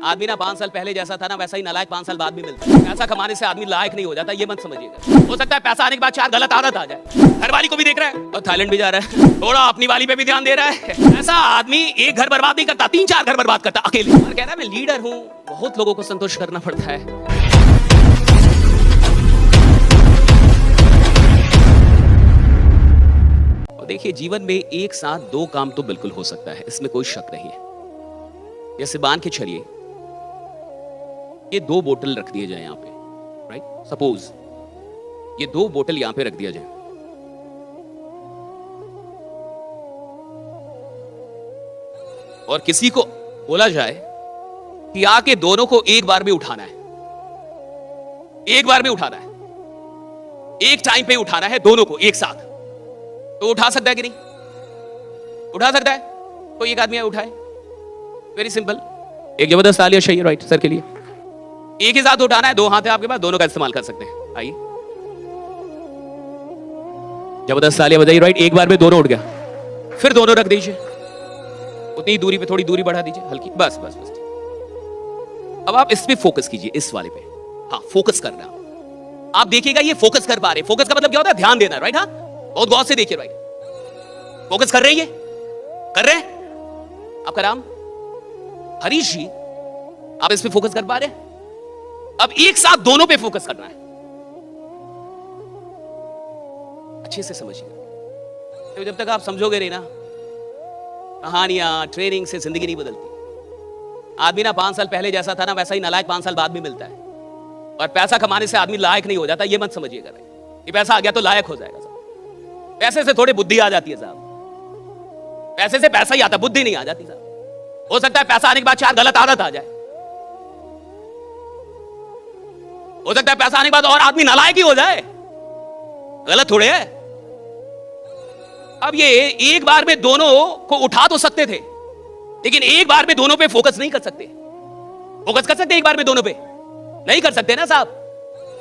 आदमी ना 5 साल पहले जैसा था ना वैसा ही नालायक 5 साल बाद भी मिलता है। पैसा कमाने से आदमी लायक नहीं हो जाता, ये मत समझिएगा। हो सकता है पैसा आने के बाद 4 गलत आदत आ जाए। घर वाली को भी देख रहा है और थाईलैंड भी जा रहा है, थोड़ा अपनी वाली पे भी ध्यान दे रहा है। ऐसा आदमी एक घर बर्बाद नहीं करता, 3-4 घर बर्बाद करता अकेले। और कह रहा है मैं लीडर हूँ, बहुत लोगों को संतुष्ट करना पड़ता है। देखिए जीवन में एक साथ 2 काम तो बिल्कुल हो सकता है, इसमें कोई शक नहीं है। जैसे मान के चलिए ये 2 बोतल रख दिए जाए यहां पे, राइट? सपोज ये 2 बोतल यहां पे रख दिया जाए, और किसी को बोला जाए कि आके दोनों को एक बार में उठाना है, एक बार में उठाना है, एक टाइम पे उठाना है दोनों को एक साथ, तो उठा सकता है कि नहीं? उठा सकता है। तो एक आदमी उठाए, वेरी सिंपल। एक जबरदस्त तालियां चाहिए राइट सर के लिए। एक ही साथ उठाना है, 2 हाथ है आपके पास, दोनों का इस्तेमाल कर सकते हैं। आइए जबरदस्त तालियां बजाइए राइट। एक बार में दोनों उठ गया, फिर दोनों रख दीजिए, उतनी दूरी पे थोड़ी दूरी बढ़ा दीजिए हल्की, बस बस बस। अब आप इस पे फोकस कीजिए, इस वाले पे। हाँ फोकस करना, आप देखिएगा ये फोकस कर पा रहे। फोकस का मतलब क्या होता है? ध्यान देना, राइट? हाँ बहुत गौर से देखिए राइट। फोकस कर रहे हैं, ये कर रहे हैं। आपका नाम हरीश जी, आप इस पे फोकस कर पा रहे हैं? अब एक साथ दोनों पे फोकस करना है, अच्छे से समझिएगा। तो जब तक आप समझोगे नहीं ना, कहानियां ट्रेनिंग से जिंदगी नहीं बदलती। आदमी ना 5 साल पहले जैसा था ना वैसा ही नालायक 5 साल बाद भी मिलता है। और पैसा कमाने से आदमी लायक नहीं हो जाता, ये मत समझिएगा। ये पैसा आ गया तो लायक हो जाएगा साहब। पैसे से थोड़ी बुद्धि आ जाती है साहब, पैसे से पैसा ही आता, बुद्धि नहीं आ जाती साहब। हो सकता है पैसा आने के बाद 4 गलत आदत आ जाए, हो सकता है पैसा आने के बाद और आदमी नालायक ही हो जाए, गलत थोड़े है। अब ये एक बार में दोनों को उठा तो सकते थे, लेकिन एक बार में दोनों पे फोकस नहीं कर सकते। फोकस कर सकते एक बार में दोनों पे? नहीं कर सकते ना साहब।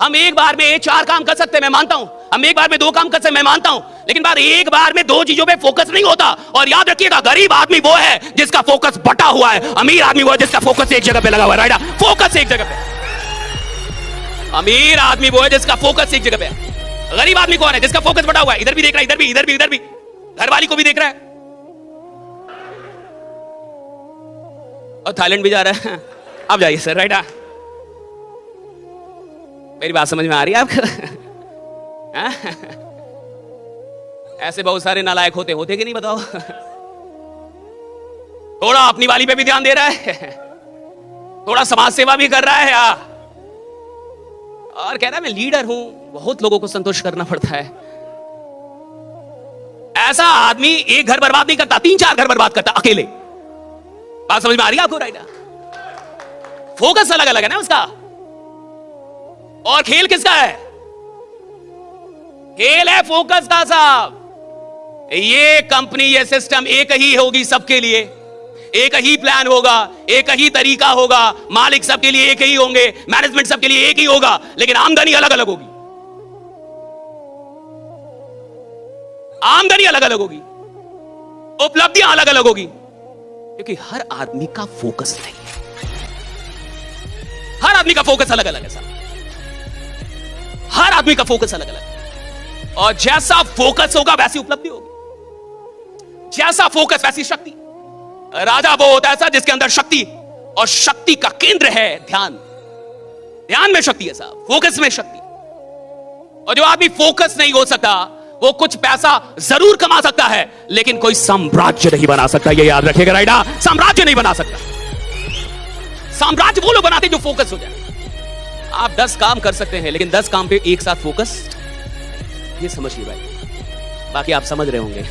हम एक बार में 4 काम कर सकते हैं, मैं मानता हूं। हम एक बार में 2 काम कर सकते हैं, मैं मानता हूं। लेकिन एक बार में 2 चीजों पे फोकस नहीं होता। और याद रखिएगा, गरीब आदमी वो है जिसका फोकस बटा हुआ है, अमीर आदमी वो है जिसका फोकस एक जगह पे लगा हुआ है, राइट? फोकस एक जगह पे। अमीर आदमी वो है जिसका फोकस एक जगह पे है। गरीब आदमी कौन है? जिसका फोकस बटा हुआ है, इधर भी देख रहा है, इधर भी, इधर भी, इधर भी, घर वाली को भी देख रहा है और थाईलैंड भी जा रहा है। अब जाइए सर, राइट? मेरी बात समझ में आ रही है आपको? ऐसे बहुत सारे नालायक होते कि नहीं बताओ? थोड़ा अपनी वाली पे भी ध्यान दे रहा है, थोड़ा समाज सेवा भी कर रहा है यार, और कह रहा है मैं लीडर हूं, बहुत लोगों को संतुष्ट करना पड़ता है। ऐसा आदमी एक घर बर्बाद नहीं करता, 3-4 घर बर्बाद करता अकेले। बात समझ में आ रही है आपको, राइट? फोकस अलग अलग है ना उसका। और खेल किसका है? खेल है फोकस का साहब। ये कंपनी, ये सिस्टम एक ही होगी सबके लिए, एक ही प्लान होगा, एक ही तरीका होगा, मालिक सबके लिए एक ही होंगे, मैनेजमेंट सबके लिए एक ही होगा, लेकिन आमदनी अलग अलग होगी। आमदनी अलग अलग होगी, उपलब्धियां अलग अलग होगी, क्योंकि हर आदमी का फोकस नहीं है। हर आदमी का फोकस अलग अलग है साहब, हर आदमी का फोकस अलग अलग है। और जैसा फोकस होगा वैसी उपलब्धि होगी, जैसा फोकस वैसी शक्ति। राजा वो होता है ऐसा जिसके अंदर शक्ति, और शक्ति का केंद्र है ध्यान। ध्यान में शक्ति है साहब, फोकस में शक्ति। और जो आदमी फोकस नहीं हो सकता वो कुछ पैसा जरूर कमा सकता है, लेकिन कोई साम्राज्य नहीं बना सकता, ये याद रखिएगा, राइट? साम्राज्य नहीं बना सकता। साम्राज्य वो लोग बनाते जो फोकस हो जाए। आप 10 काम कर सकते हैं, लेकिन 10 काम पे एक साथ फोकस, ये समझिए भाई। बाकी आप समझ रहे होंगे।